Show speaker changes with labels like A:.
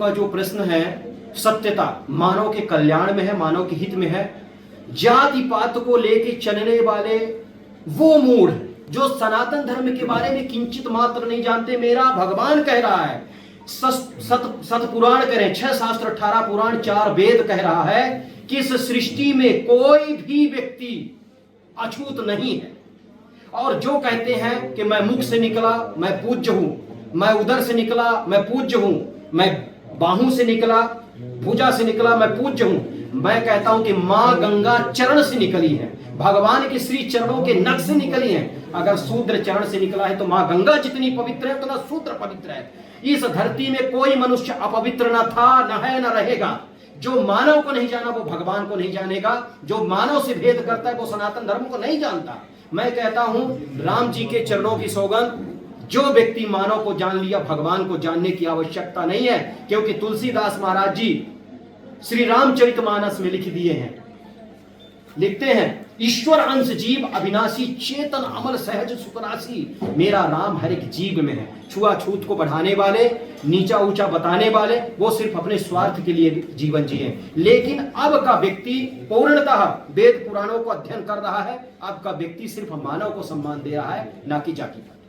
A: का जो प्रश्न है, सत्यता मानव के कल्याण में है, मानव के हित में है। जाति पात को लेके चलने वाले वो मूढ़ जो सनातन धर्म के बारे में किंचित मात्र नहीं जानते, मेरा भगवान कह रहा है, सत पुराण करें, 6 शास्त्र 18 पुराण 4 वेद कह रहा है कि इस सृष्टि में कोई भी व्यक्ति अछूत नहीं है। और जो कहते हैं कि मैं मुख से निकला मैं पूज्य हूं, मैं उदर से निकला मैं पूज्य हूं, मैं बाहू से निकला भुजा से निकला मैं पूज्य हूं, मैं कहता हूं कि मां गंगा चरण से निकली है, भगवान के श्री चरणों के नख से निकली है। अगर शूद्र चरण से निकला है तो मां गंगा जितनी पवित्र है उतना शूद्र पवित्र है। इस धरती में कोई मनुष्य अपवित्र न था, न है, न रहेगा। जो मानव को नहीं जाना वो भगवान को नहीं जानेगा, जो मानव से भेद करता है वो सनातन धर्म को नहीं जानता। मैं कहता हूं राम जी के चरणों की सौगंध, जो व्यक्ति मानव को जान लिया भगवान को जानने की आवश्यकता नहीं है, क्योंकि तुलसीदास महाराज जी श्री रामचरितमानस में लिख दिए हैं, लिखते हैं, ईश्वर अंश जीव अविनाशी चेतन अमल सहज सुखरासी, मेरा राम हर एक जीव में है। छुआछूत को बढ़ाने वाले, नीचा ऊंचा बताने वाले, वो सिर्फ अपने स्वार्थ के लिए जीवन जिए। लेकिन अब का व्यक्ति पूर्णतः वेद पुराणों को अध्ययन कर रहा है, अब का व्यक्ति सिर्फ मानव को सम्मान दे रहा है, ना कि जाति पर।